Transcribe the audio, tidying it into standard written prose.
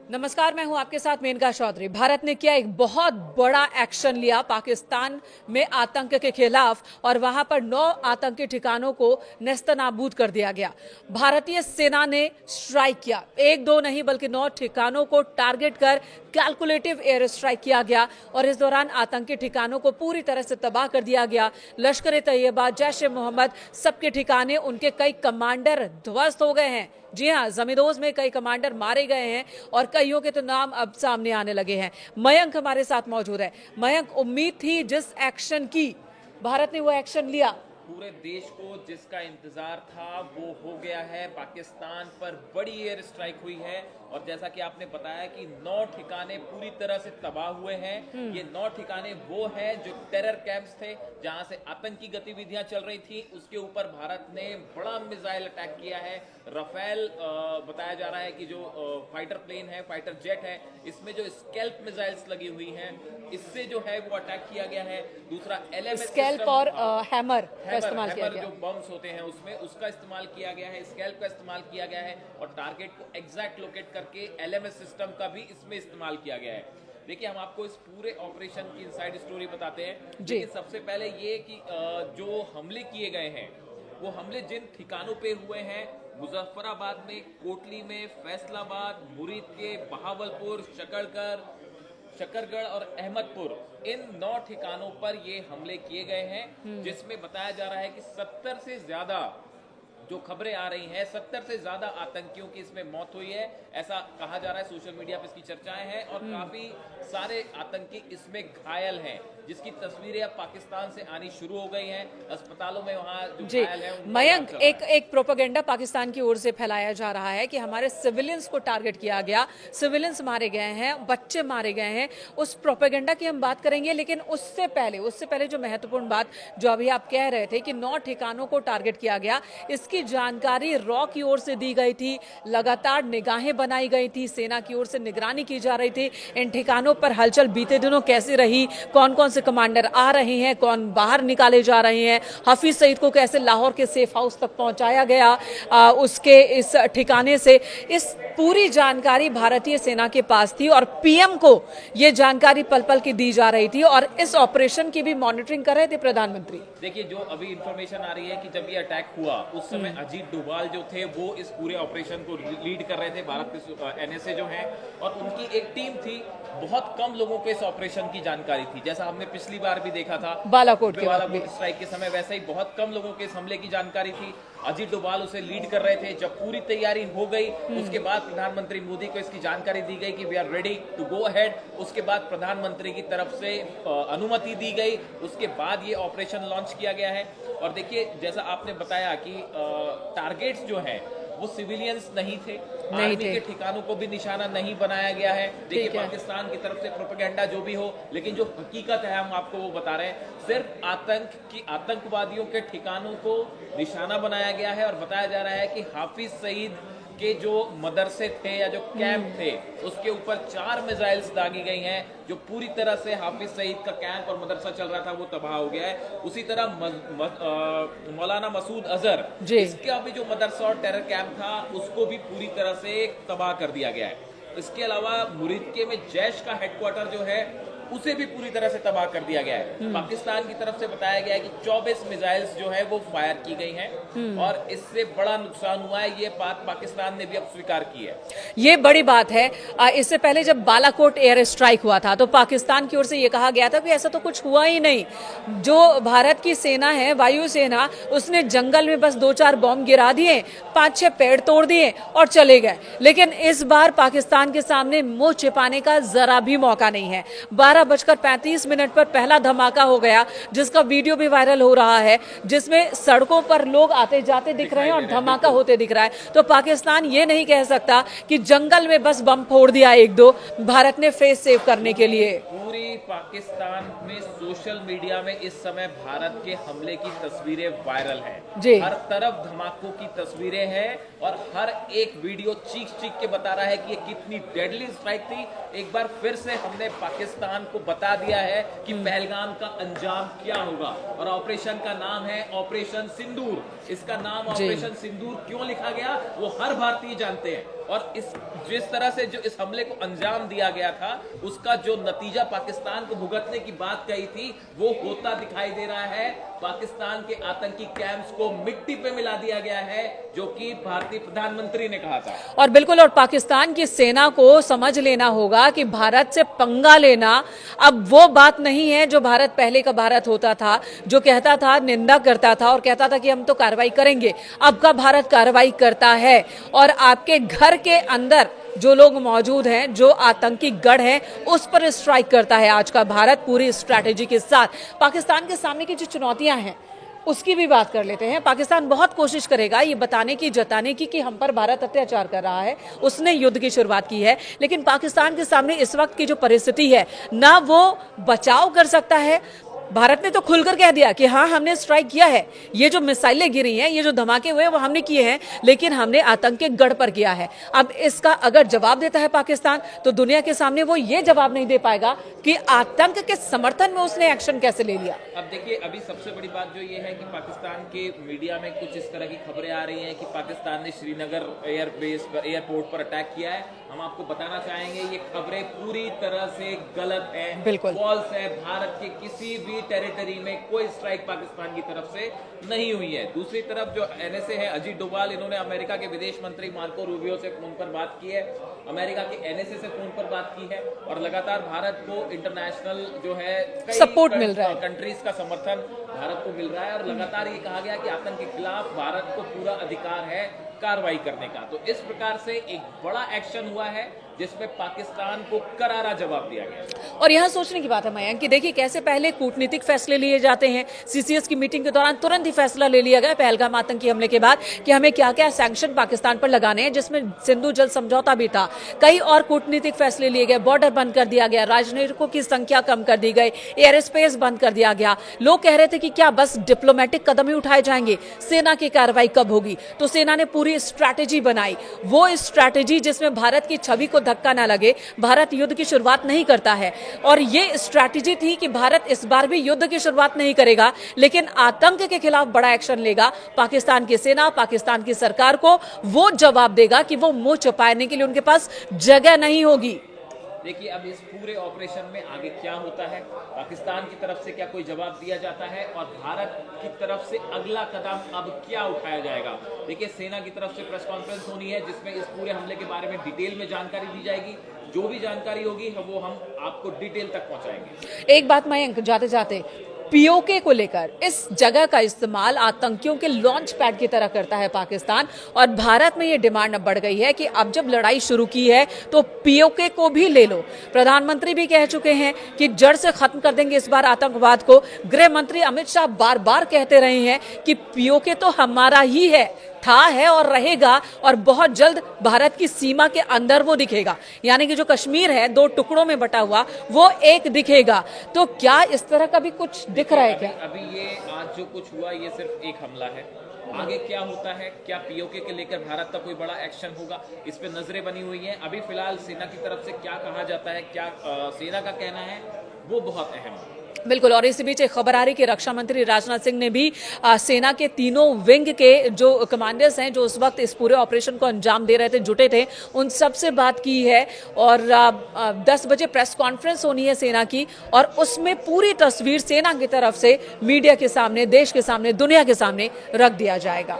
नमस्कार, मैं हूं आपके साथ मेनका चौधरी। भारत ने किया एक बहुत बड़ा एक्शन लिया पाकिस्तान में आतंक के खिलाफ और वहां पर 9 आतंकी ठिकानों को नेस्तनाबूद कर दिया गया। भारतीय सेना ने स्ट्राइक किया, एक दो नहीं बल्कि 9 ठिकानों को टारगेट कर कैलकुलेटिव एयर स्ट्राइक किया गया और इस दौरान आतंकी ठिकानों को पूरी तरह से तबाह कर दिया गया। लश्कर-ए-तैयबा, जैश-ए-मोहम्मद, सबके ठिकाने, उनके कई कमांडर ध्वस्त हो गए हैं। जी हां, जमींदोज में कई कमांडर मारे गए हैं और कईयों के तो नाम अब सामने आने लगे हैं। मयंक हमारे साथ मौजूद है। मयंक, उम्मीद थी जिस एक्शन की भारत ने वो एक्शन लिया? पूरे देश को जिसका इंतजार था वो हो गया है। पाकिस्तान पर बड़ी एयर स्ट्राइक हुई है और जैसा कि आपने बताया कि 9 ठिकाने पूरी तरह से तबाह हुए हैं। ये 9 ठिकाने वो हैं जो टेरर कैंप्स थे, जहां से आतंकी गतिविधियां चल रही थी। उसके ऊपर भारत ने बड़ा मिसाइल अटैक किया है। राफेल बताया जा रहा है कि जो फाइटर प्लेन है, फाइटर जेट है, इसमें जो स्कैल्प मिसाइल्स लगी हुई हैं, इससे जो है वो अटैक किया गया है। दूसरा LMS स्कैल्प और हैमर इस्तेमाल किया गया। जो बम्स होते हैं उसमें उसका इस्तेमाल किया गया है, स्कैल्प का इस्तेमाल किया गया है और टारगेट को एग्जैक्ट लोकेट करके LMS सिस्टम का भी इसमें इस्तेमाल किया गया है। देखिए, हम आपको इस पूरे ऑपरेशन की इनसाइड स्टोरी बताते हैं। जी, सबसे पहले ये कि जो हमले किए गए हैं वो हमले जिन ठिकानों पे हुए हैं, मुजफ्फराबाद में, कोटली में, फैसलाबाद, मुरीद के, बहावलपुर, शकरगढ़ और अहमदपुर, इन 9 ठिकानों पर ये हमले किए गए हैं, जिसमें बताया जा रहा है कि 70 से ज्यादा जो खबरें आ रही हैं, 70 से ज्यादा आतंकियों की इसमें मौत हुई है, ऐसा कहा जा रहा है। सोशल मीडिया पर इसकी चर्चाएं हैं और काफी सारे आतंकी इसमें घायल हैं, जिसकी तस्वीरें अब पाकिस्तान से आनी शुरू हो गई हैं। अस्पतालों में वहां जो घायल हैं, मयंक, एक प्रोपेगेंडा पाकिस्तान की ओर से फैलाया जा रहा है कि हमारे सिविलियंस को टारगेट किया गया, सिविलियंस मारे गए हैं, बच्चे मारे गए हैं। उस प्रोपेगेंडा की हम बात करेंगे, लेकिन उससे पहले जो महत्वपूर्ण बात जो अभी आप कह रहे थे कि 9 ठिकानों को टारगेट किया गया, इसकी जानकारी रॉ की ओर से दी गई थी। लगातार निगाहें बनाई गई थी, सेना की ओर से निगरानी की जा रही थी। इन ठिकानों पर हलचल बीते दिनों कैसी रही, कौन कौन से कमांडर आ रहे हैं, कौन बाहर निकाले जा रहे हैं, हाफिज सईद को कैसे लाहौर के सेफ हाउस तक पहुंचाया गया उसके इस ठिकाने से, इस पूरी जानकारी भारतीय सेना के पास थी और पीएम को यह जानकारी पल पल की दी जा रही थी और इस ऑपरेशन की भी मॉनिटरिंग कर रहे थे प्रधानमंत्री। देखिए, जो अभी इंफॉर्मेशन आ रही है कि जब ये अटैक हुआ उस समय अजीत डोभाल जो थे वो इस पूरे ऑपरेशन को लीड कर रहे थे, भारत के NSA जो है, और उनकी एक टीम थी। बहुत कम लोगों को इस ऑपरेशन की जानकारी थी, जैसा हमने पिछली बार भी देखा था बालाकोट स्ट्राइक के समय, वैसे ही बहुत कम लोगों के इस हमले की जानकारी थी। अजीत डोभाल उसे लीड कर रहे थे। जब पूरी तैयारी हो गई उसके बाद प्रधानमंत्री मोदी को इसकी जानकारी दी गई कि we are ready to go ahead. उसके बाद प्रधानमंत्री की तरफ से अनुमति दी गई, उसके बाद ये ऑपरेशन लॉन्च किया गया है। और देखिए, जैसा आपने बताया कि टारगेट्स जो हैं वो सिविलियंस नहीं थे, आर्मी के ठिकानों को भी निशाना नहीं बनाया गया है। देखिए, पाकिस्तान की तरफ से प्रोपेगेंडा जो भी हो, लेकिन जो हकीकत है हम आपको वो बता रहे हैं। सिर्फ आतंकवादियों के ठिकानों को निशाना बनाया गया है और बताया जा रहा है कि हाफिज सईद के जो मदरसे थे या जो कैंप थे उसके ऊपर 4 मिसाइल्स दागी गई हैं, जो पूरी तरह से हाफिज सईद का कैंप और मदरसा चल रहा था वो तबाह हो गया है। उसी तरह मौलाना मसूद अजहर, इसका भी जो मदरसा और टेरर कैंप था उसको भी पूरी तरह से तबाह कर दिया गया है। इसके अलावा मुरीदके में जैश का हेडक्वार्टर जो है उसे भी पूरी तरह से तबाह कर दिया गया है। पाकिस्तान की तरफ से बताया गया है कि 24 मिसाइल्स जो है वो फायर की गई हैं और इससे बड़ा नुकसान हुआ है। ये बात पाकिस्तान ने भी अब स्वीकार की है। ये बड़ी बात है। इससे पहले जब बालाकोट एयर स्ट्राइक हुआ था तो पाकिस्तान की ओर से ये कहा गया था कि ऐसा तो कुछ हुआ ही नहीं, जो भारत की सेना है, वायुसेना, उसने जंगल में बस 2-4 बॉम्ब गिरा दिए, 5-6 पेड़ तोड़ दिए और चले गए। लेकिन इस बार पाकिस्तान के सामने मुंह छिपाने का जरा भी मौका नहीं है। 12:35 पर पहला धमाका हो गया, जिसका वीडियो भी वायरल हो रहा है, जिसमें सड़कों पर लोग आते जाते दिख रहे हैं और धमाका होते दिख रहा है। तो पाकिस्तान ये नहीं कह सकता कि जंगल में बस बम फोड़ दिया 1-2, भारत ने फेस सेव करने के लिए। पूरी पाकिस्तान में सोशल मीडिया में इस समय भारत के हमले की तस्वीरें वायरल हैं। हर तरफ धमाकों की तस्वीरें हैं और हर एक वीडियो चीख के बता रहा है कि ये कितनी डेडली स्ट्राइक थी। एक बार फिर से हमने पाकिस्तान को बता दिया है कि पहलगाम का अंजाम क्या होगा और ऑपरेशन का नाम है ऑपरेशन सिंदूर। इसका नाम ऑपरेशन सिंदूर क्यों लिखा गया वो हर भारतीय जानते हैं। और जिस तरह से जो इस हमले को अंजाम दिया गया था, उसका जो नतीजा पाकिस्तान को भुगतने की बात कही थी, वो होता दिखाई दे रहा है। पाकिस्तान के आतंकी कैंप्स को मिट्टी पे मिला दिया गया है, जो कि भारतीय प्रधानमंत्री ने कहा था। और बिल्कुल, और पाकिस्तान की सेना को समझ लेना होगा कि भारत से पंगा लेना अब वो बात नहीं है जो भारत पहले का भारत होता था, जो कहता था, निंदा करता था और कहता था कि हम तो कार्रवाई करेंगे। अब का भारत कार्रवाई करता है और आपके घर के अंदर जो लोग मौजूद हैं, जो आतंकी गढ़ है, उस पर स्ट्राइक करता है आज का भारत पूरी स्ट्रैटेजी के साथ। पाकिस्तान के सामने की जो चुनौतियां हैं उसकी भी बात कर लेते हैं। पाकिस्तान बहुत कोशिश करेगा ये बताने की, जताने की कि हम पर भारत अत्याचार कर रहा है, उसने युद्ध की शुरुआत की है, लेकिन पाकिस्तान के सामने इस वक्त की जो परिस्थिति है, ना वो बचाव कर सकता है। भारत ने तो खुलकर कह दिया कि हाँ, हमने स्ट्राइक किया है, ये जो मिसाइलें गिरी हैं, ये जो धमाके हुए वो हमने किए हैं, लेकिन हमने आतंक के गढ़ पर किया है। अब इसका अगर जवाब देता है पाकिस्तान, तो दुनिया के सामने वो ये जवाब नहीं दे पाएगा कि आतंक के समर्थन में उसने एक्शन कैसे ले लिया। अब देखिए, अभी सबसे बड़ी बात जो ये है कि पाकिस्तान के मीडिया में कुछ इस तरह की खबरें आ रही हैं कि पाकिस्तान ने श्रीनगर एयरपोर्ट पर अटैक किया है। हम आपको बताना चाहेंगे, ये खबरें पूरी तरह से गलत है, बिल्कुल फॉल्स है। भारत के किसी भी टेरिटरी में कोई स्ट्राइक पाकिस्तान की तरफ से नहीं हुई है। दूसरी तरफ जो एनएसए है, अजीत डोभाल, इन्होंने अमेरिका के विदेश मंत्री मार्को रूबियो से फोन पर बात की है, अमेरिका के एनएसए से फोन पर बात की है, और लगातार भारत को इंटरनेशनल जो है सपोर्ट मिल रहा है, कंट्रीज का समर्थन भारत को मिल रहा है, और लगातार ये कहा गया कि आतंक के खिलाफ भारत को पूरा अधिकार है कार्रवाई करने का। तो इस प्रकार से एक बड़ा एक्शन हुआ है जिसमें पाकिस्तान को करारा जवाब दिया गया। और यहाँ सोचने की बात है मयंक कि देखिए कैसे पहले कूटनीतिक फैसले लिए जाते हैं। सीसीएस की मीटिंग के दौरान तुरंत ही फैसला ले लिया गया पहलगाम आतंकी हमले के बाद कि हमें क्या क्या सैंक्शन पाकिस्तान पर लगाने हैं, जिसमें सिंधु जल समझौता भी था। कई और कूटनीतिक फैसले लिए गए, बॉर्डर बंद कर दिया गया, राजनयिकों की संख्या कम कर दी गई, एयर स्पेस बंद कर दिया गया। लोग कह रहे थे कि क्या बस डिप्लोमेटिक कदम ही उठाए जाएंगे, सेना की कार्रवाई कब होगी? तो सेना ने पूरी स्ट्रैटेजी बनाई, वो स्ट्रैटेजी जिसमें भारत की छवि को धक्का ना लगे। भारत युद्ध की शुरुआत नहीं करता है, और ये स्ट्रैटेजी थी कि भारत इस बार भी युद्ध की शुरुआत नहीं करेगा, लेकिन आतंक के खिलाफ बड़ा एक्शन लेगा। पाकिस्तान की सेना, पाकिस्तान की सरकार को वो जवाब देगा कि वो मुंह छुपाने के लिए उनके पास जगह नहीं होगी। देखिए, अब इस पूरे ऑपरेशन में आगे क्या होता है, पाकिस्तान की तरफ से क्या कोई जवाब दिया जाता है, और भारत की तरफ से अगला कदम अब क्या उठाया जाएगा। देखिए, सेना की तरफ से प्रेस कॉन्फ्रेंस होनी है जिसमें इस पूरे हमले के बारे में डिटेल में जानकारी दी जाएगी। जो भी जानकारी होगी वो हम आपको डिटेल तक पहुंचाएंगे। एक बात मयंक, जाते जाते, पीओके को लेकर इस जगह का इस्तेमाल आतंकियों के लॉन्च पैड की तरह करता है पाकिस्तान, और भारत में ये डिमांड अब बढ़ गई है कि अब जब लड़ाई शुरू की है तो पीओके को भी ले लो। प्रधानमंत्री भी कह चुके हैं कि जड़ से खत्म कर देंगे इस बार आतंकवाद को। गृह मंत्री अमित शाह बार बार कहते रहे हैं कि पीओके तो हमारा ही है, था, है और रहेगा, और बहुत जल्द भारत की सीमा के अंदर वो दिखेगा। यानी कि जो कश्मीर है 2 टुकड़ों में बटा हुआ, वो एक दिखेगा। तो क्या इस तरह का भी कुछ दिख रहा है क्या? अभी ये आज जो कुछ हुआ, ये सिर्फ एक हमला है। आगे क्या होता है, क्या पीओके के लेकर भारत का कोई बड़ा एक्शन होगा, इस पे नजरें बनी हुई हैं। अभी फिलहाल सेना की तरफ से क्या कहा जाता है, क्या सेना का कहना है, वो बहुत अहम है। बिल्कुल, और इसी बीच एक खबर आ रही कि रक्षा मंत्री राजनाथ सिंह ने भी सेना के तीनों विंग के जो कमांडर्स हैं, जो उस वक्त इस पूरे ऑपरेशन को अंजाम दे रहे थे, जुटे थे, उन सब से बात की है। और 10 बजे प्रेस कॉन्फ्रेंस होनी है सेना की, और उसमें पूरी तस्वीर सेना की तरफ से मीडिया के सामने, देश के सामने, दुनिया के सामने रख दिया जाएगा।